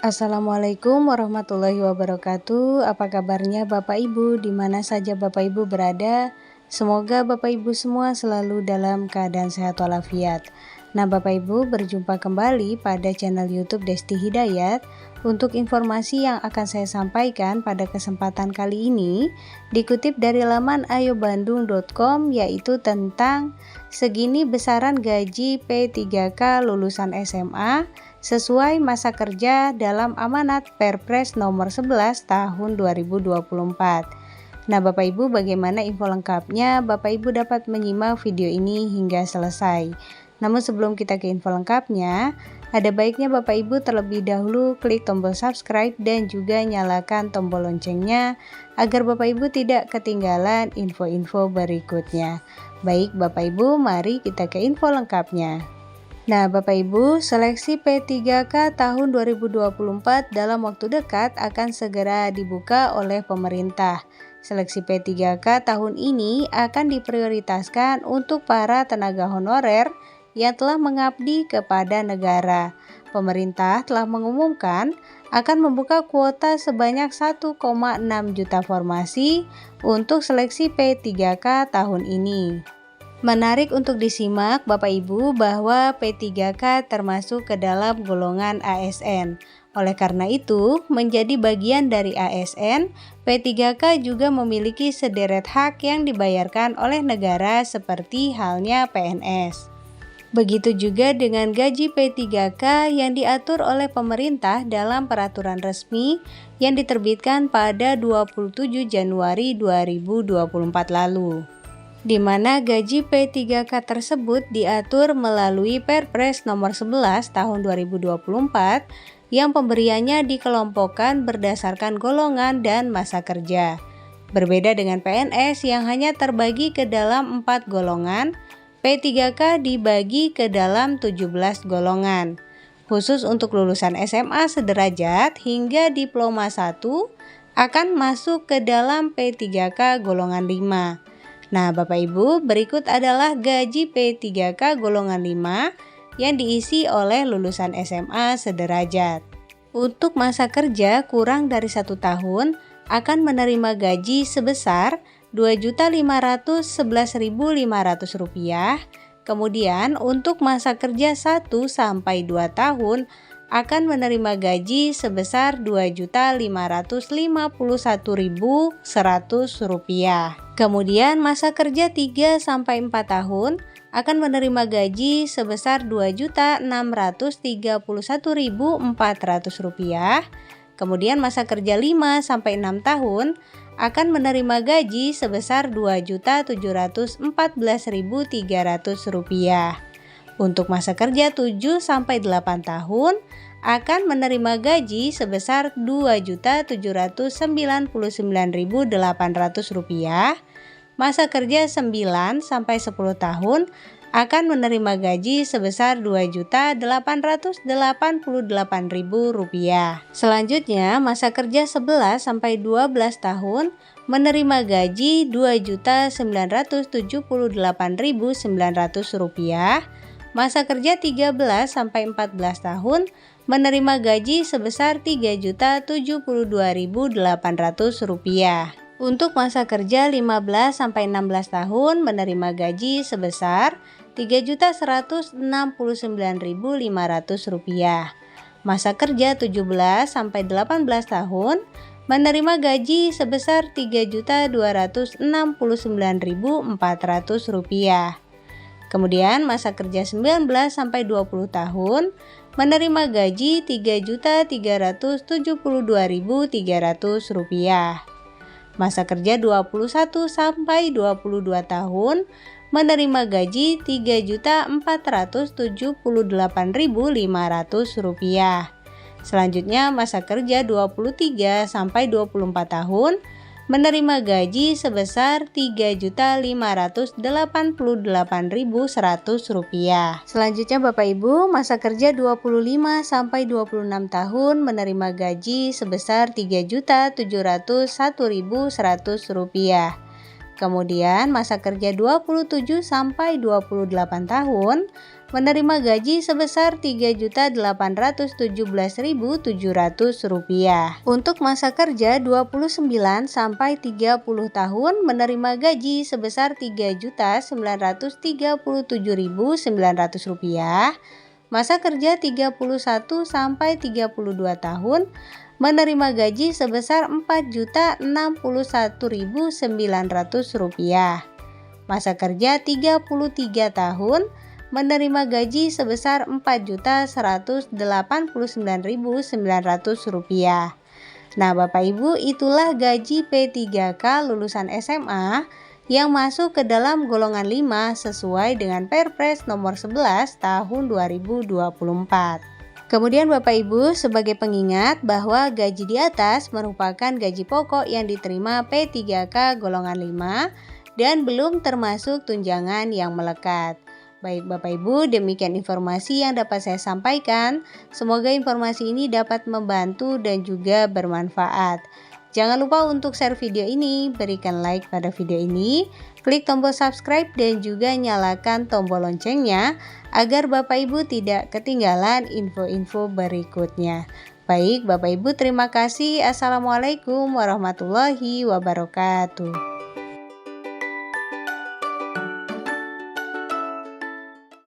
Assalamualaikum warahmatullahi wabarakatuh. Apa kabarnya Bapak Ibu di mana saja Bapak Ibu berada? Semoga Bapak Ibu semua selalu dalam keadaan sehat walafiat. Nah, Bapak Ibu berjumpa kembali pada channel YouTube Desti Hidayat. Untuk informasi yang akan saya sampaikan pada kesempatan kali ini dikutip dari laman ayobandung.com, yaitu tentang segini besaran gaji P3K lulusan SMA sesuai masa kerja dalam amanat Perpres nomor 11 tahun 2024. Nah, Bapak Ibu, bagaimana info lengkapnya? Bapak Ibu dapat menyimak video ini hingga selesai. Namun sebelum kita ke info lengkapnya, ada baiknya Bapak Ibu terlebih dahulu klik tombol subscribe dan juga nyalakan tombol loncengnya agar Bapak Ibu tidak ketinggalan info-info berikutnya. Baik Bapak Ibu, mari kita ke info lengkapnya. Nah, Bapak Ibu, seleksi P3K tahun 2024 dalam waktu dekat akan segera dibuka oleh pemerintah. Seleksi P3K tahun ini akan diprioritaskan untuk para tenaga honorer yang telah mengabdi kepada negara. Pemerintah telah mengumumkan akan membuka kuota sebanyak 1,6 juta formasi untuk seleksi P3K tahun ini. Menarik untuk disimak Bapak Ibu bahwa P3K termasuk ke dalam golongan ASN. Oleh karena itu, menjadi bagian dari ASN, P3K juga memiliki sederet hak yang dibayarkan oleh negara seperti halnya PNS. Begitu juga dengan gaji P3K yang diatur oleh pemerintah dalam peraturan resmi yang diterbitkan pada 27 Januari 2024 lalu, di mana gaji P3K tersebut diatur melalui Perpres nomor 11 tahun 2024 yang pemberiannya dikelompokkan berdasarkan golongan dan masa kerja. Berbeda dengan PNS yang hanya terbagi ke dalam 4 golongan, P3K dibagi ke dalam 17 golongan. Khusus untuk lulusan SMA sederajat hingga diploma 1 akan masuk ke dalam P3K golongan 5. Nah, Bapak Ibu, berikut adalah gaji P3K golongan 5 yang diisi oleh lulusan SMA sederajat. Untuk masa kerja kurang dari 1 tahun akan menerima gaji sebesar Rp2.511.500. Kemudian untuk masa kerja 1 sampai 2 tahun akan menerima gaji sebesar Rp2.551.100. Kemudian masa kerja 3 sampai 4 tahun akan menerima gaji sebesar Rp2.631.400. Kemudian masa kerja 5 sampai 6 tahun akan menerima gaji sebesar Rp2.714.300. Untuk masa kerja 7 sampai 8 tahun akan menerima gaji sebesar Rp2.799.800. Masa kerja 9 sampai 10 tahun akan menerima gaji sebesar Rp2.888.000. Selanjutnya, masa kerja 11 sampai 12 tahun menerima gaji Rp2.978.900. Masa kerja 13 sampai 14 tahun menerima gaji sebesar Rp3.072.800. Untuk masa kerja 15 sampai 16 tahun menerima gaji sebesar Rp3.169.500. Masa kerja 17 sampai 18 tahun menerima gaji sebesar Rp3.269.400. Kemudian masa kerja 19 sampai 20 tahun menerima gaji Rp3.372.300. Masa kerja 21 sampai 22 tahun menerima gaji Rp3.478.500. Selanjutnya masa kerja 23 sampai 24 tahun menerima gaji sebesar Rp3.588.100. Selanjutnya Bapak Ibu, masa kerja 25 sampai 26 tahun menerima gaji sebesar Rp3.701.100. Kemudian masa kerja 27 sampai 28 tahun menerima gaji sebesar Rp3.817.700. Untuk masa kerja 29 sampai 30 tahun menerima gaji sebesar Rp3.937.900. Masa kerja 31 sampai 32 tahun menerima gaji sebesar Rp4.061.900. Masa kerja 33 tahun menerima gaji sebesar Rp4.189.900. Nah, Bapak Ibu, itulah gaji P3K lulusan SMA yang masuk ke dalam golongan 5 sesuai dengan Perpres nomor 11 tahun 2024. Kemudian Bapak Ibu, sebagai pengingat bahwa gaji di atas merupakan gaji pokok yang diterima P3K golongan 5 dan belum termasuk tunjangan yang melekat. Baik Bapak Ibu, demikian informasi yang dapat saya sampaikan. Semoga informasi ini dapat membantu dan juga bermanfaat. Jangan lupa untuk share video ini, berikan like pada video ini, klik tombol subscribe dan juga nyalakan tombol loncengnya agar Bapak Ibu tidak ketinggalan info-info berikutnya. Baik Bapak Ibu, terima kasih. Assalamualaikum warahmatullahi wabarakatuh.